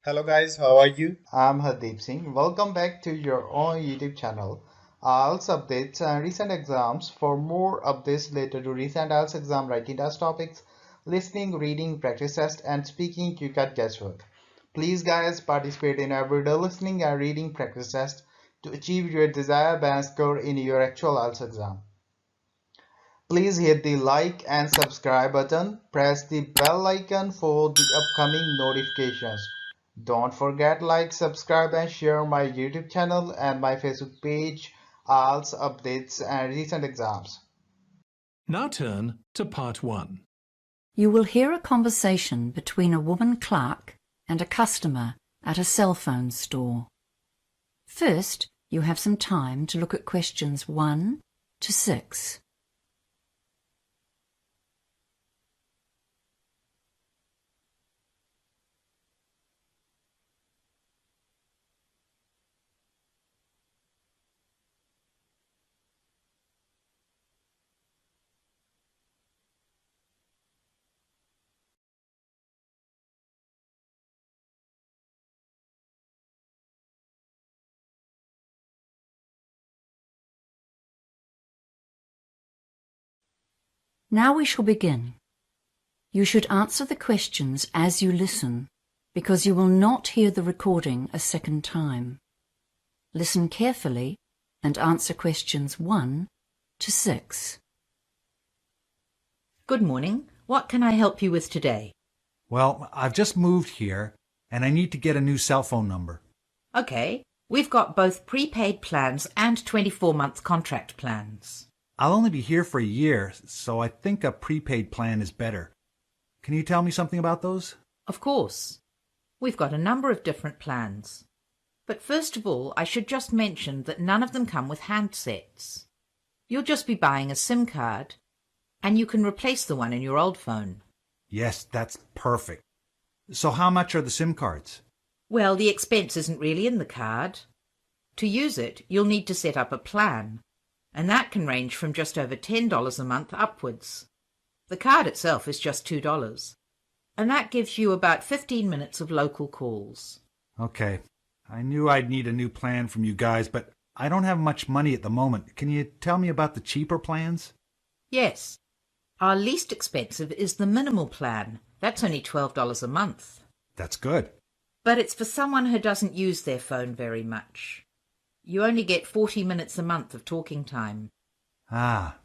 Hello guys, how are you? I'm Hardeep Singh. Welcome back to your own YouTube channel. IELTS updates and recent exams. For more updates related to recent IELTS exam writing test topics, listening, reading, practice test, and speaking, you got guesswork. Please, guys, participate in everyday listening and reading practice test to achieve your desired band score in your actual IELTS exam. Please hit the like and subscribe button. Press the bell icon for the upcoming notifications. Don't forget like, subscribe and share my YouTube channel and my Facebook page, IELTS updates and recent exams. Now turn to part 1. You will hear a conversation between a woman clerk and a customer at a cell phone store. First, you have some time to look at questions 1 to 6. Now we shall begin. You should answer the questions as you listen, because you will not hear the recording a second time. Listen carefully and answer questions 1 to 6. Good morning. What can I help you with today? Well, I've just moved here, and I need to get a new cell phone number. Okay, we've got both prepaid plans and 24-month contract plans. I'll only be here for a year, so I think a prepaid plan is better. Can you tell me something about those? Of course. We've got a number of different plans. But first of all, I should just mention that none of them come with handsets. You'll just be buying a SIM card, and you can replace the one in your old phone. Yes, that's perfect. So how much are the SIM cards? Well, the expense isn't really in the card. To use it, you'll need to set up a plan, and that can range from just over $10 a month upwards. The card itself is just $2, and that gives you about 15 minutes of local calls. Okay, I knew I'd need a new plan from you guys, but I don't have much money at the moment. Can you tell me about the cheaper plans? Yes. Our least expensive is the minimal plan. That's only $12 a month. That's good. But it's for someone who doesn't use their phone very much. You only get 40 minutes a month of talking time. Ah.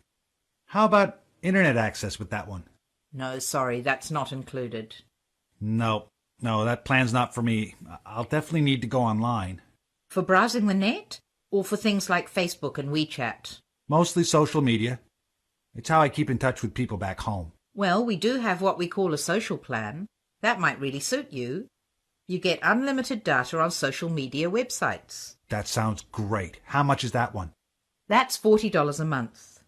How about internet access with that one? No, sorry, that's not included. No, that plan's not for me. I'll definitely need to go online. For browsing the net? Or for things like Facebook and WeChat? Mostly social media. It's how I keep in touch with people back home. Well, we do have what we call a social plan. That might really suit you. You get unlimited data on social media websites. That sounds great. How much is that one? That's $40 a month.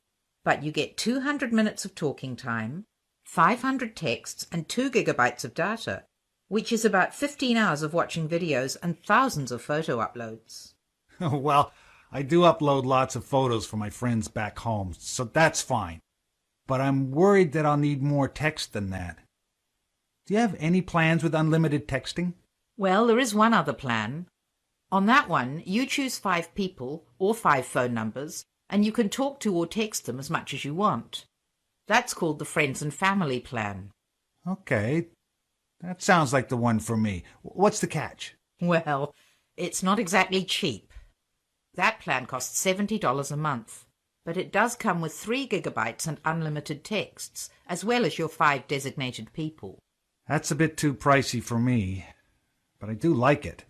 But you get 200 minutes of talking time, 500 texts and 2 gigabytes of data, which is about 15 hours of watching videos and thousands of photo uploads. Well, I do upload lots of photos for my friends back home, so that's fine. But I'm worried that I'll need more text than that. Do you have any plans with unlimited texting? Well, there is one other plan. On that one, you choose 5 people or 5 phone numbers, and you can talk to or text them as much as you want. That's called the Friends and Family plan. Okay, that sounds like the one for me. What's the catch? Well, it's not exactly cheap. That plan costs $70 a month, but it does come with 3 gigabytes and unlimited texts, as well as your 5 designated people. That's a bit too pricey for me, but I do like it.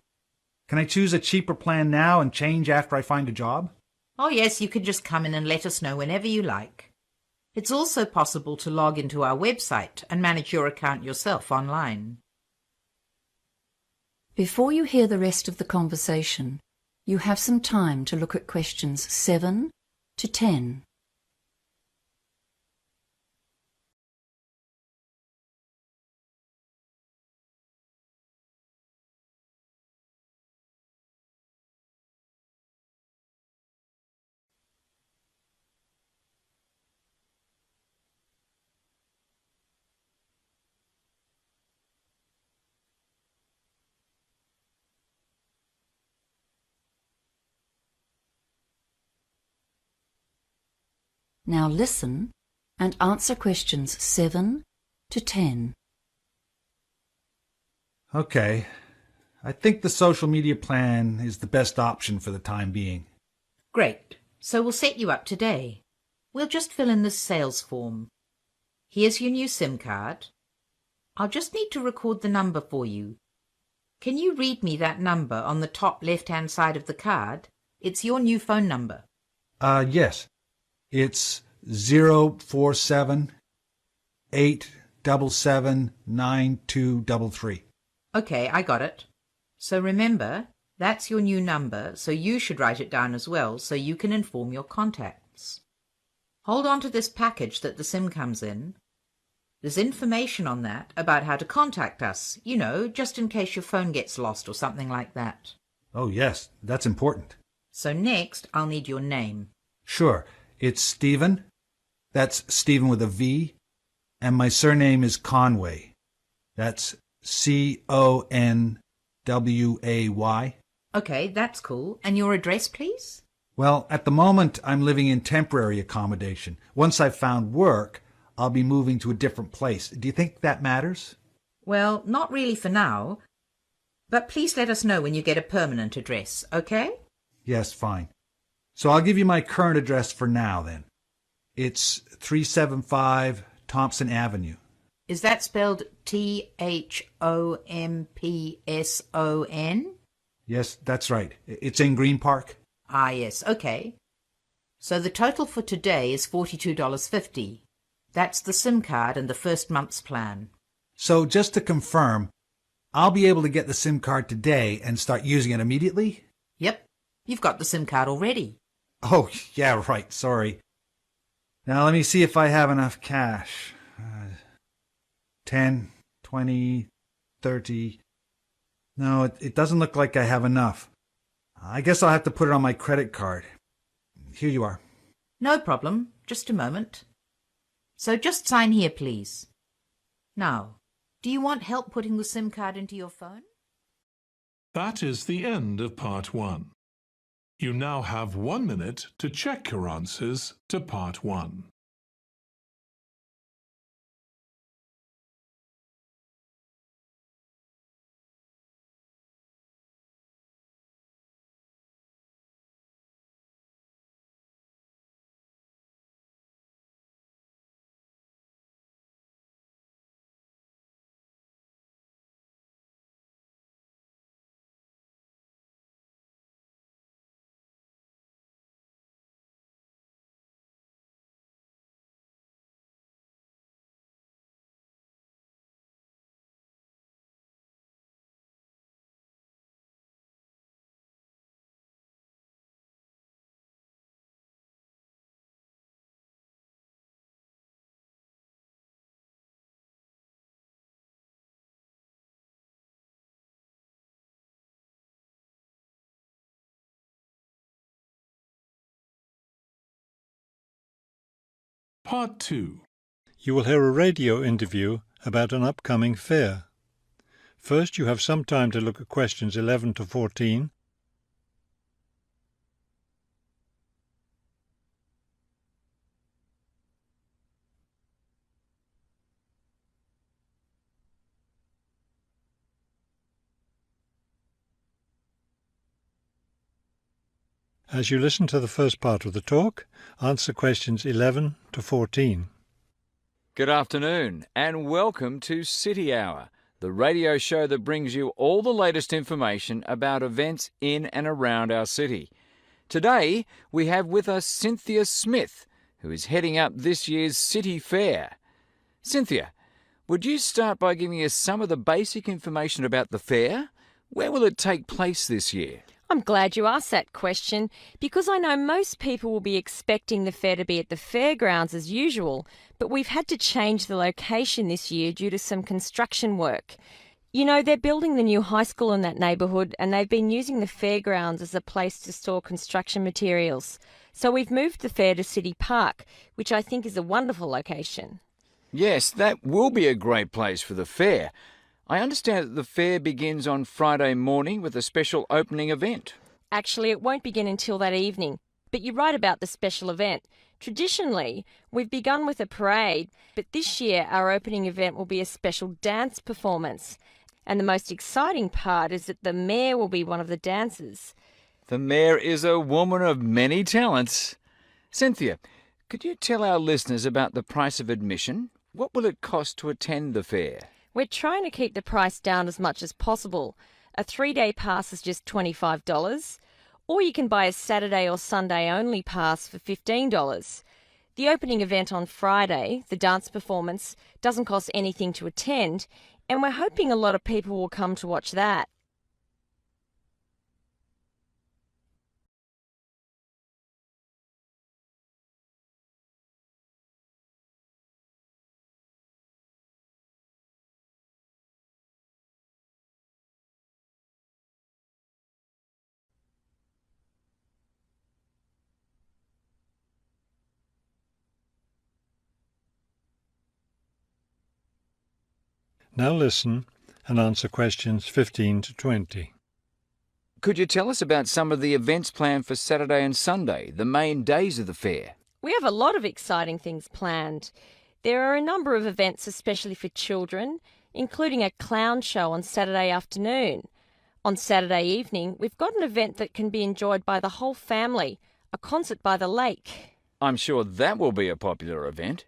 Can I choose a cheaper plan now and change after I find a job? Oh yes, you can just come in and let us know whenever you like. It's also possible to log into our website and manage your account yourself online. Before you hear the rest of the conversation, you have some time to look at questions 7 to 10. Now listen and answer questions 7 to 10. Okay. I think the social media plan is the best option for the time being. Great. So we'll set you up today. We'll just fill in this sales form. Here's your new SIM card. I'll just need to record the number for you. Can you read me that number on the top left-hand side of the card? It's your new phone number. Yes. It's 047 877 9233. Okay, I got it. So remember, that's your new number, so you should write it down as well so you can inform your contacts. Hold on to this package that the SIM comes in. There's information on that about how to contact us, you know, just in case your phone gets lost or something like that. Oh, yes, that's important. So next, I'll need your name. Sure. It's Stephen. That's Stephen with a V. And my surname is Conway. That's Conway. Okay, that's cool. And your address, please? Well, at the moment, I'm living in temporary accommodation. Once I've found work, I'll be moving to a different place. Do you think that matters? Well, not really for now. But please let us know when you get a permanent address, okay? Yes, fine. So I'll give you my current address for now, then. It's 375 Thompson Avenue. Is that spelled Thompson? Yes, that's right. It's in Green Park. Ah, yes, okay. So the total for today is $42.50. That's the SIM card and the first month's plan. So just to confirm, I'll be able to get the SIM card today and start using it immediately? Yep, you've got the SIM card already. Oh, yeah, right, sorry. Now let me see if I have enough cash. 10, 20, 30. No, it doesn't look like I have enough. I guess I'll have to put it on my credit card. Here you are. No problem, just a moment. So just sign here, please. Now, do you want help putting the SIM card into your phone? That is the end of part 1. You now have 1 minute to check your answers to part 1. Part 2. You will hear a radio interview about an upcoming fair. First, you have some time to look at questions 11 to 14. As you listen to the first part of the talk, answer questions 11 to 14. Good afternoon and welcome to City Hour, the radio show that brings you all the latest information about events in and around our city. Today we have with us Cynthia Smith, who is heading up this year's City Fair. Cynthia, would you start by giving us some of the basic information about the fair? Where will it take place this year? I'm glad you asked that question because I know most people will be expecting the fair to be at the fairgrounds as usual, but we've had to change the location this year due to some construction work. You know, they're building the new high school in that neighbourhood and they've been using the fairgrounds as a place to store construction materials. So we've moved the fair to City Park, which I think is a wonderful location. Yes, that will be a great place for the fair. I understand that the fair begins on Friday morning with a special opening event. Actually, it won't begin until that evening. But you're right about the special event. Traditionally, we've begun with a parade, but this year our opening event will be a special dance performance. And the most exciting part is that the mayor will be one of the dancers. The mayor is a woman of many talents. Cynthia, could you tell our listeners about the price of admission? What will it cost to attend the fair? We're trying to keep the price down as much as possible. A 3-day pass is just $25, or you can buy a Saturday or Sunday only pass for $15. The opening event on Friday, the dance performance, doesn't cost anything to attend, and we're hoping a lot of people will come to watch that. Now listen and answer questions 15 to 20. Could you tell us about some of the events planned for Saturday and Sunday, the main days of the fair? We have a lot of exciting things planned. There are a number of events especially for children, including a clown show on Saturday afternoon. On Saturday evening, we've got an event that can be enjoyed by the whole family, a concert by the lake. I'm sure that will be a popular event.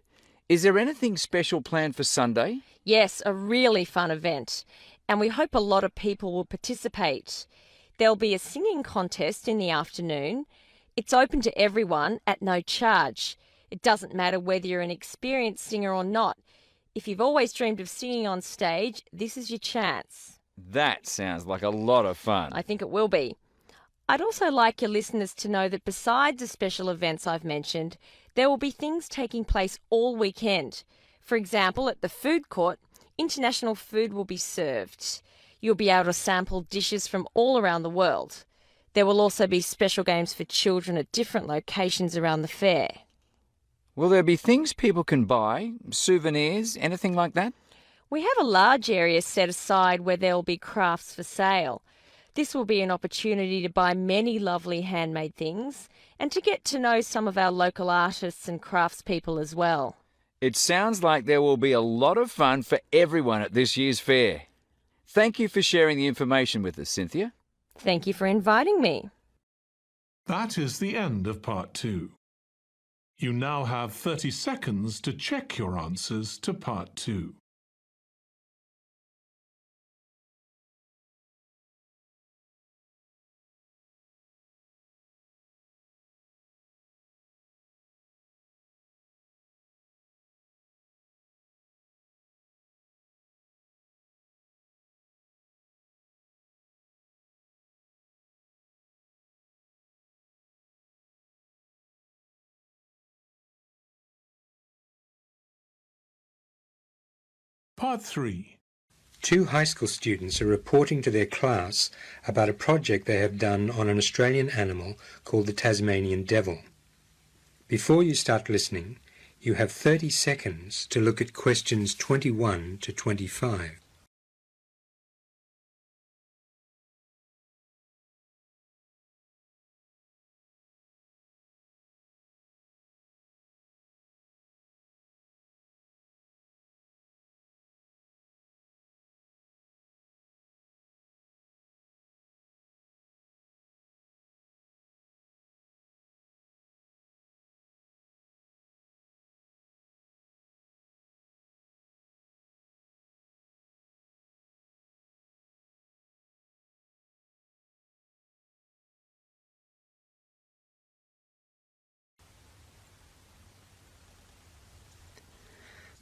Is there anything special planned for Sunday? Yes, a really fun event, and we hope a lot of people will participate. There'll be a singing contest in the afternoon. It's open to everyone at no charge. It doesn't matter whether you're an experienced singer or not. If you've always dreamed of singing on stage, this is your chance. That sounds like a lot of fun. I think it will be. I'd also like your listeners to know that besides the special events I've mentioned, there will be things taking place all weekend. For example, at the food court, international food will be served. You'll be able to sample dishes from all around the world. There will also be special games for children at different locations around the fair. Will there be things people can buy, souvenirs, anything like that? We have a large area set aside where there will be crafts for sale. This will be an opportunity to buy many lovely handmade things and to get to know some of our local artists and craftspeople as well. It sounds like there will be a lot of fun for everyone at this year's fair. Thank you for sharing the information with us, Cynthia. Thank you for inviting me. That is the end of part 2. You now have 30 seconds to check your answers to part 2. Part 3. 2 high school students are reporting to their class about a project they have done on an Australian animal called the Tasmanian devil. Before you start listening, you have 30 seconds to look at questions 21 to 25.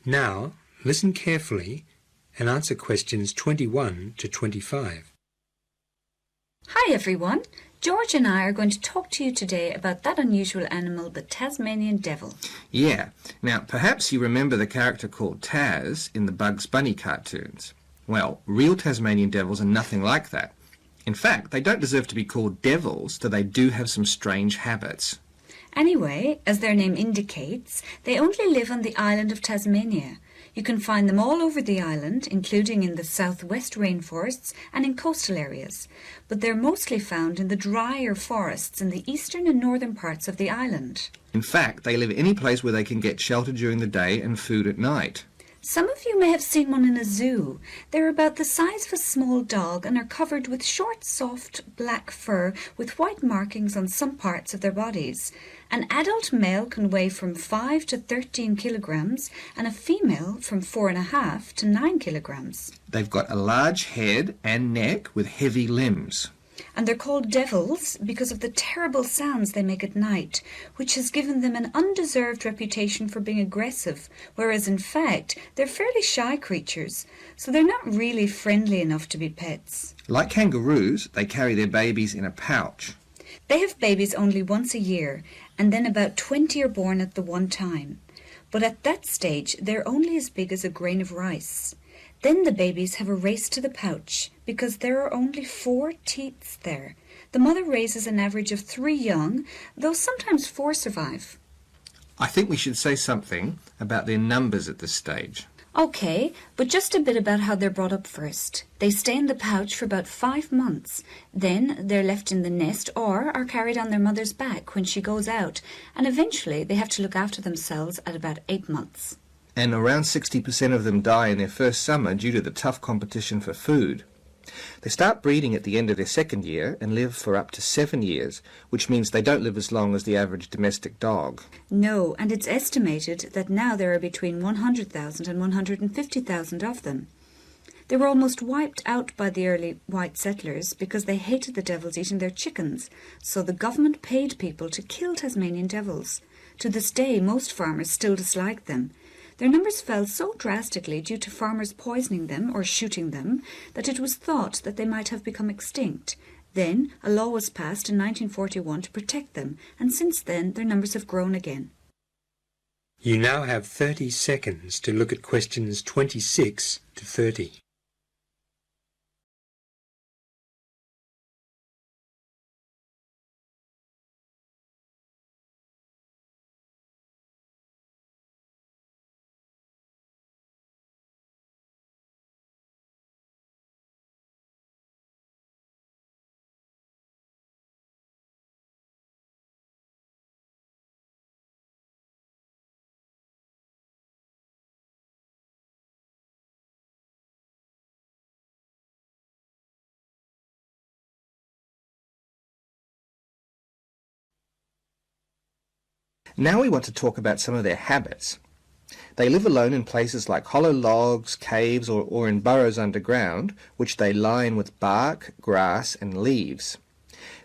Now, listen carefully and answer questions 21 to 25. Hi everyone, George and I are going to talk to you today about that unusual animal, the Tasmanian devil. Yeah, now perhaps you remember the character called Taz in the Bugs Bunny cartoons. Well, real Tasmanian devils are nothing like that. In fact, they don't deserve to be called devils, though they do have some strange habits. Anyway, as their name indicates, they only live on the island of Tasmania. You can find them all over the island, including in the southwest rainforests and in coastal areas, but they're mostly found in the drier forests in the eastern and northern parts of the island. In fact, they live any place where they can get shelter during the day and food at night. Some of you may have seen one in a zoo. They're about the size of a small dog and are covered with short, soft, black fur with white markings on some parts of their bodies. An adult male can weigh from 5 to 13 kilograms and a female from 4.5 to 9 kilograms. They've got a large head and neck with heavy limbs. And they're called devils because of the terrible sounds they make at night, which has given them an undeserved reputation for being aggressive, whereas in fact they're fairly shy creatures, so they're not really friendly enough to be pets. Like kangaroos, they carry their babies in a pouch. They have babies only once a year, and then about 20 are born at the one time. But at that stage they're only as big as a grain of rice. Then the babies have a race to the pouch because there are only 4 teats there. The mother raises an average of 3 young, though sometimes 4 survive. I think we should say something about their numbers at this stage. Okay, but just a bit about how they're brought up first. They stay in the pouch for about 5 months. Then they're left in the nest or are carried on their mother's back when she goes out, and eventually they have to look after themselves at about 8 months. And around 60% of them die in their first summer due to the tough competition for food. They start breeding at the end of their second year and live for up to 7 years, which means they don't live as long as the average domestic dog. No, and it's estimated that now there are between 100,000 and 150,000 of them. They were almost wiped out by the early white settlers because they hated the devils eating their chickens, so the government paid people to kill Tasmanian devils. To this day, most farmers still dislike them. Their numbers fell so drastically due to farmers poisoning them or shooting them that it was thought that they might have become extinct. Then a law was passed in 1941 to protect them, and since then their numbers have grown again. You now have 30 seconds to look at questions 26 to 30. Now we want to talk about some of their habits. They live alone in places like hollow logs, caves, or in burrows underground, which they line with bark, grass, and leaves.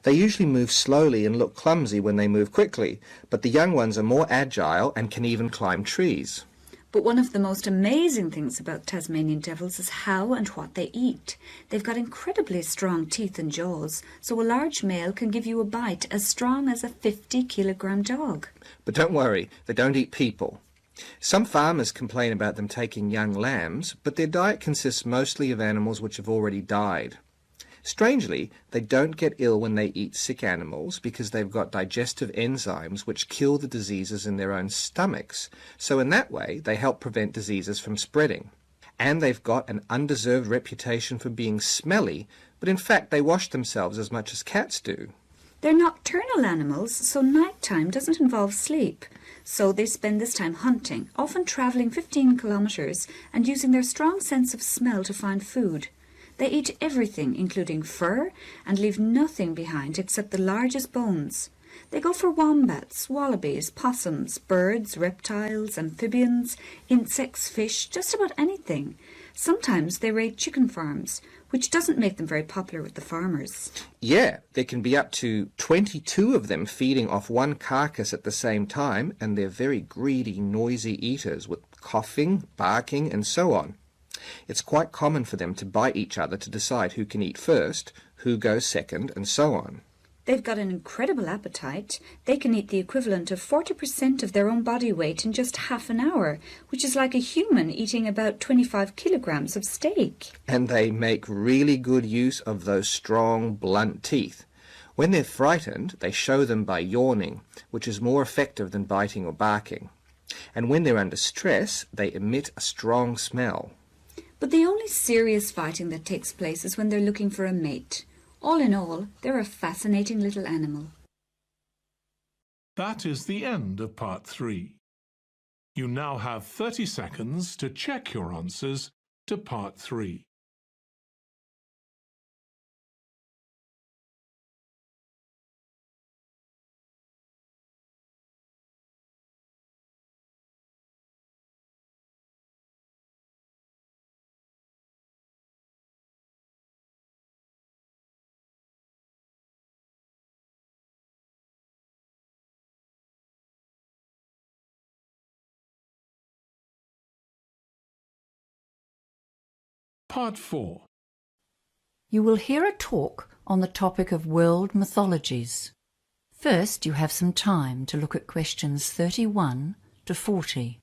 They usually move slowly and look clumsy when they move quickly, but the young ones are more agile and can even climb trees. But one of the most amazing things about Tasmanian devils is how and what they eat. They've got incredibly strong teeth and jaws, so a large male can give you a bite as strong as a 50-kilogram dog. But don't worry, they don't eat people. Some farmers complain about them taking young lambs, but their diet consists mostly of animals which have already died. Strangely, they don't get ill when they eat sick animals because they've got digestive enzymes which kill the diseases in their own stomachs, so in that way they help prevent diseases from spreading. And they've got an undeserved reputation for being smelly, but in fact they wash themselves as much as cats do. They're nocturnal animals, so nighttime doesn't involve sleep. So they spend this time hunting, often travelling 15 kilometres and using their strong sense of smell to find food. They eat everything, including fur, and leave nothing behind except the largest bones. They go for wombats, wallabies, possums, birds, reptiles, amphibians, insects, fish, just about anything. Sometimes they raid chicken farms, which doesn't make them very popular with the farmers. Yeah, there can be up to 22 of them feeding off one carcass at the same time, and they're very greedy, noisy eaters with coughing, barking, and so on. It's quite common for them to bite each other to decide who can eat first, who goes second, and so on. They've got an incredible appetite. They can eat the equivalent of 40% of their own body weight in just half an hour, which is like a human eating about 25 kilograms of steak. And they make really good use of those strong, blunt teeth. When they're frightened, they show them by yawning, which is more effective than biting or barking. And when they're under stress, they emit a strong smell. But the only serious fighting that takes place is when they're looking for a mate. All in all, they're a fascinating little animal. That is the end of part 3. You now have 30 seconds to check your answers to part 3. Part 4. You will hear a talk on the topic of world mythologies. First, you have some time to look at questions 31 to 40.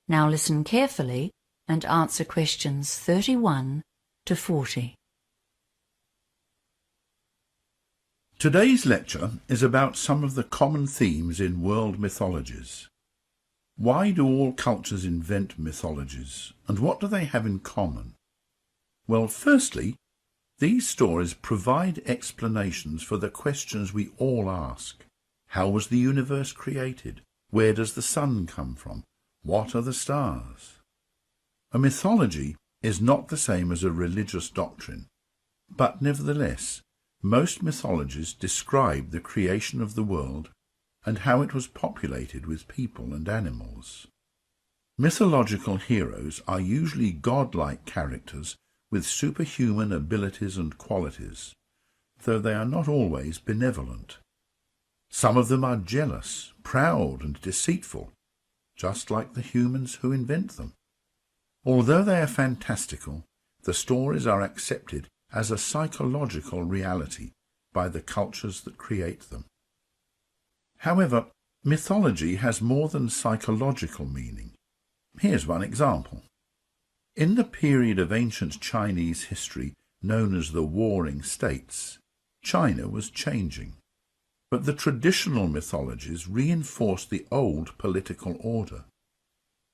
Now listen carefully and answer questions 31 to 40. Today's lecture is about some of the common themes in world mythologies. Why do all cultures invent mythologies, and what do they have in common? Well, firstly, these stories provide explanations for the questions we all ask. How was the universe created? Where does the sun come from? What are the stars? A mythology is not the same as a religious doctrine, but nevertheless, most mythologies describe the creation of the world and how it was populated with people and animals. Mythological heroes are usually godlike characters with superhuman abilities and qualities, though they are not always benevolent. Some of them are jealous, proud, and deceitful, just like the humans who invent them. Although they are fantastical, the stories are accepted as a psychological reality by the cultures that create them. However, mythology has more than psychological meaning. Here's one example. In the period of ancient Chinese history known as the Warring States, China was changing. But the traditional mythologies reinforced the old political order.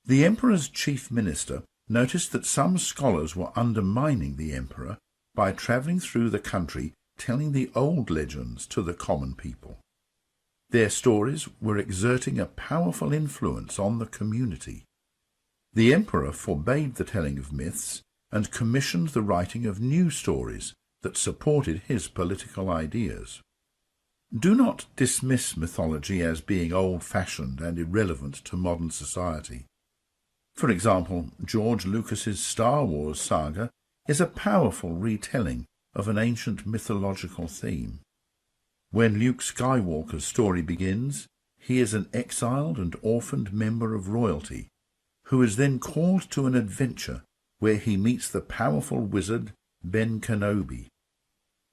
The emperor's chief minister noticed that some scholars were undermining the emperor by travelling through the country telling the old legends to the common people. Their stories were exerting a powerful influence on the community. The emperor forbade the telling of myths and commissioned the writing of new stories that supported his political ideas. Do not dismiss mythology as being old-fashioned and irrelevant to modern society. For example, George Lucas's Star Wars saga is a powerful retelling of an ancient mythological theme. When Luke Skywalker's story begins, he is an exiled and orphaned member of royalty, who is then called to an adventure where he meets the powerful wizard Ben Kenobi.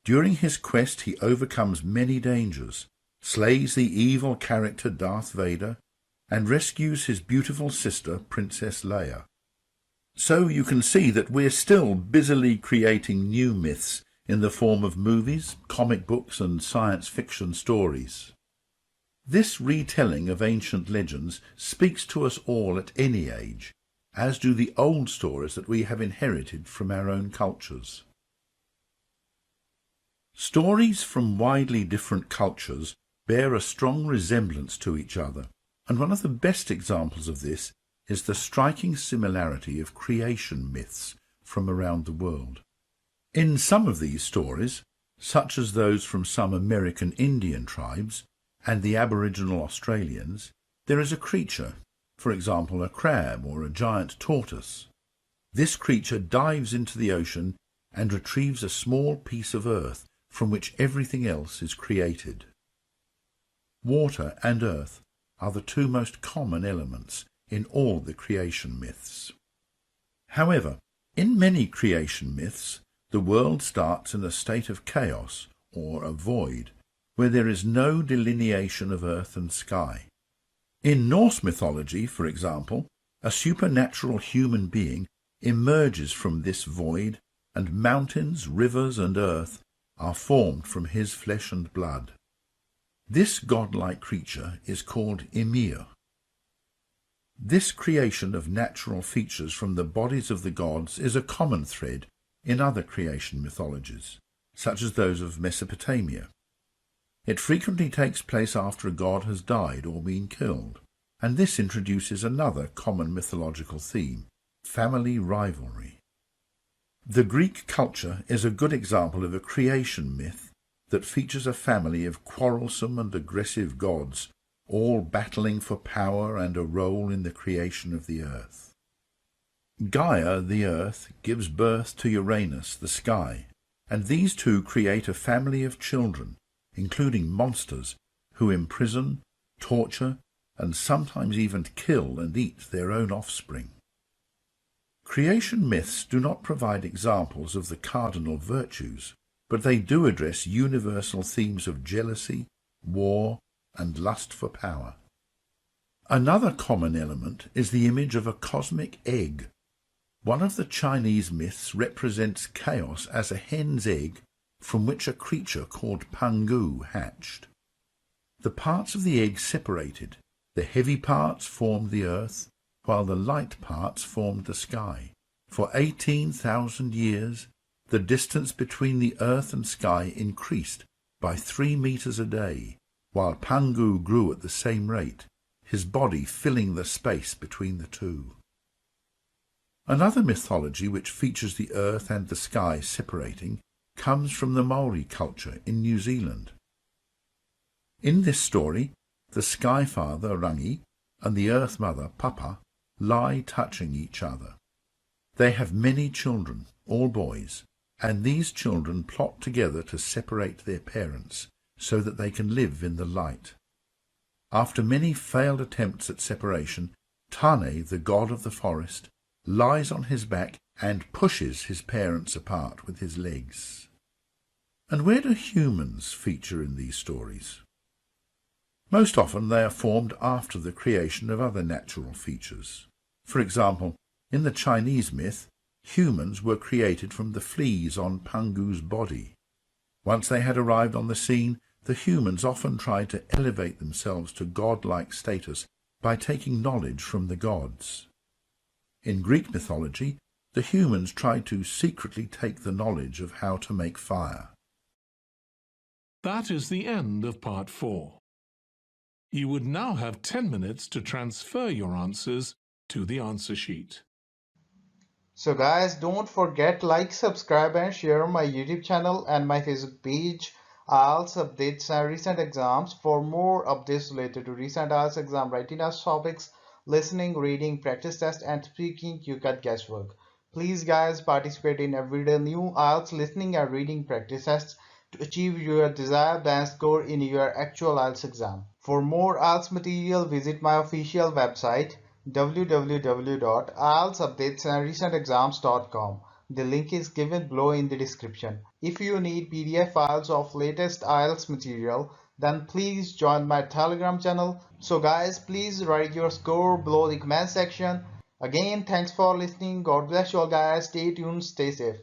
During his quest he overcomes many dangers, slays the evil character Darth Vader, and rescues his beautiful sister Princess Leia. So you can see that we're still busily creating new myths in the form of movies, comic books and science fiction stories. This retelling of ancient legends speaks to us all at any age, as do the old stories that we have inherited from our own cultures. Stories from widely different cultures bear a strong resemblance to each other, and one of the best examples of this is the striking similarity of creation myths from around the world. In some of these stories, such as those from some American Indian tribes and the Aboriginal Australians, there is a creature, for example a crab or a giant tortoise. This creature dives into the ocean and retrieves a small piece of earth from which everything else is created. Water and earth are the two most common elements in all the creation myths. However, in many creation myths, the world starts in a state of chaos or a void, where there is no delineation of earth and sky. In Norse mythology, for example, a supernatural human being emerges from this void, and mountains, rivers, and earth are formed from his flesh and blood. This godlike creature is called Ymir. This creation of natural features from the bodies of the gods is a common thread in other creation mythologies, such as those of Mesopotamia. It frequently takes place after a god has died or been killed, and this introduces another common mythological theme, family rivalry. The Greek culture is a good example of a creation myth that features a family of quarrelsome and aggressive gods, all battling for power and a role in the creation of the earth. Gaia, the earth, gives birth to Uranus, the sky, and these two create a family of children, including monsters, who imprison, torture, and sometimes even kill and eat their own offspring. Creation myths do not provide examples of the cardinal virtues, but they do address universal themes of jealousy, war, and lust for power. Another common element is the image of a cosmic egg. One of the Chinese myths represents chaos as a hen's egg from which a creature called Pangu hatched. The parts of the egg separated. The heavy parts formed the earth, while the light parts formed the sky. For 18,000 years, the distance between the earth and sky increased by 3 meters a day, while Pangu grew at the same rate, his body filling the space between the two. Another mythology which features the earth and the sky separating comes from the Maori culture in New Zealand. In this story, the Sky Father, Rangi, and the Earth Mother, Papa, lie touching each other. They have many children, all boys, and these children plot together to separate their parents so that they can live in the light. After many failed attempts at separation, Tane, the god of the forest, lies on his back and pushes his parents apart with his legs. And where do humans feature in these stories? Most often they are formed after the creation of other natural features. For example, in the Chinese myth, humans were created from the fleas on Pangu's body. Once they had arrived on the scene, the humans often tried to elevate themselves to godlike status by taking knowledge from the gods. In Greek mythology, the humans tried to secretly take the knowledge of how to make fire. That is the end of part 4. You would now have 10 minutes to transfer your answers to the answer sheet. So guys, don't forget like, subscribe and share my YouTube channel and my Facebook page. IELTS updates and recent exams. For more updates related to recent IELTS exam writing as topics, listening, reading, practice test and speaking, you got guesswork. Please guys, participate in everyday new IELTS listening and reading practice tests to achieve your desired band score in your actual IELTS exam. For more IELTS material, visit my official website www.ieltsupdatesandrecentexams.com. The link is given below in the description. If you need PDF files of latest IELTS material, then please join my Telegram channel. So guys, please write your score below the comment section. Again, thanks for listening. God bless you all guys. Stay tuned, stay safe.